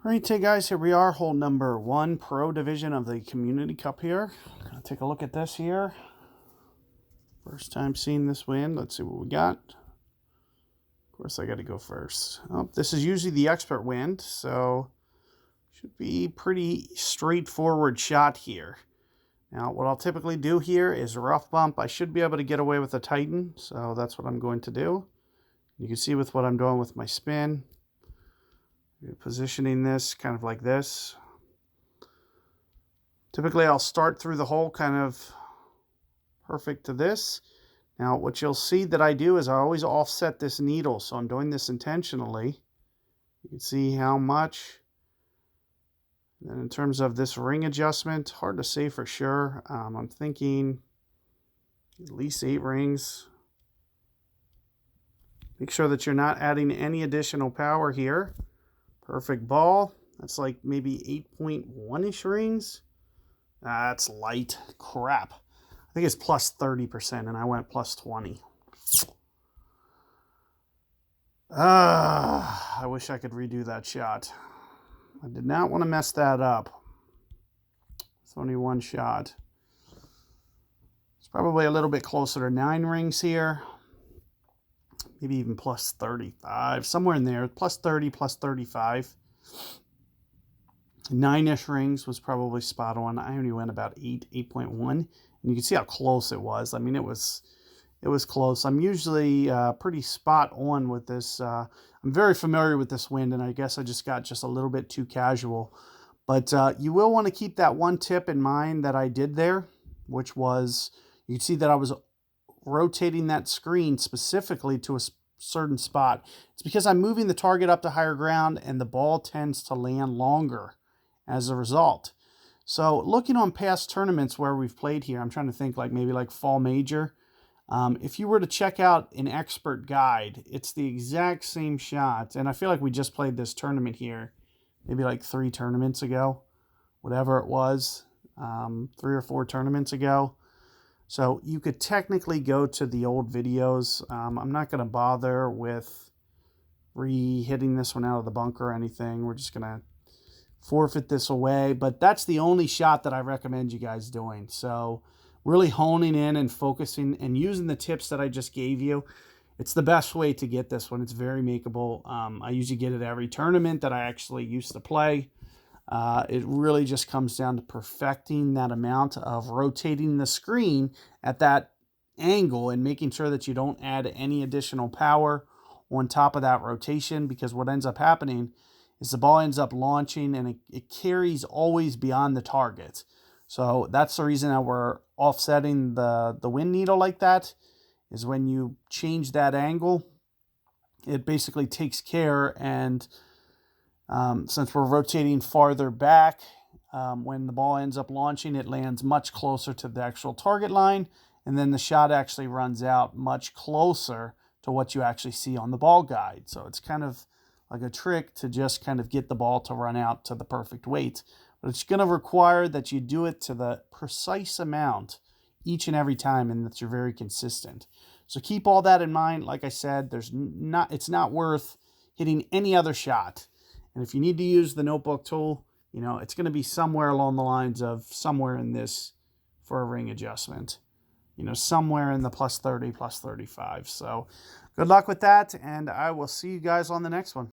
All right, hey guys, here we are, hole number 1, Pro Division of the Community Cup here. Gonna take a look at this here. First time seeing this wind. Let's see what we got. Of course, I got to go first. Oh, this is usually the expert wind, so should be pretty straightforward shot here. Now, what I'll typically do here is rough bump. I should be able to get away with a Titan, so that's what I'm going to do. You can see with what I'm doing with my spin. Positioning this kind of like this. Typically, I'll start through the hole kind of perfect to this. Now, what you'll see that I do is I always offset this needle, so I'm doing this intentionally. You can see how much. And then in terms of this ring adjustment, hard to say for sure. I'm thinking at least 8 rings. Make sure that you're not adding any additional power here. Perfect ball. That's like maybe 8.1-ish rings. That's light. Crap. I think it's plus 30%, and I went plus 20. I wish I could redo that shot. I did not want to mess that up. It's only one shot. It's probably a little bit closer to 9 rings here. Maybe even plus 35. Somewhere in there. Plus 30, plus 35. 9-ish rings was probably spot on. I only went about 8.1. And you can see how close it was. I mean, it was close. I'm usually pretty spot on with this. I'm very familiar with this wind, and I guess I just got a little bit too casual. But you will want to keep that one tip in mind that I did there, which was, you can see that I was rotating that screen specifically to a certain spot. It's because I'm moving the target up to higher ground, and the ball tends to land longer as a result. So looking on past tournaments where we've played here, I'm trying to think maybe like Fall Major. If you were to check out an expert guide, it's the exact same shot. And I feel like we just played this tournament here maybe like 3 tournaments ago, whatever it was, 3 or 4 tournaments ago. So you could technically go to the old videos. I'm not going to bother with re-hitting this one out of the bunker or anything. We're just going to forfeit this away. But that's the only shot that I recommend you guys doing. So really honing in and focusing and using the tips that I just gave you. It's the best way to get this one. It's very makeable. I usually get it every tournament that I actually used to play. It really just comes down to perfecting that amount of rotating the screen at that angle and making sure that you don't add any additional power on top of that rotation, because what ends up happening is the ball ends up launching and it carries always beyond the target. So that's the reason that we're offsetting the wind needle like that, is when you change that angle, it basically takes care. And since we're rotating farther back, when the ball ends up launching, it lands much closer to the actual target line, and then the shot actually runs out much closer to what you actually see on the ball guide. So it's kind of like a trick to just kind of get the ball to run out to the perfect weight. But it's going to require that you do it to the precise amount each and every time, and that you're very consistent. So keep all that in mind. Like I said, it's not worth hitting any other shot. And if you need to use the notebook tool, it's going to be somewhere along the lines of somewhere in this for a ring adjustment. Somewhere in the plus 30, plus 35. So good luck with that, and I will see you guys on the next one.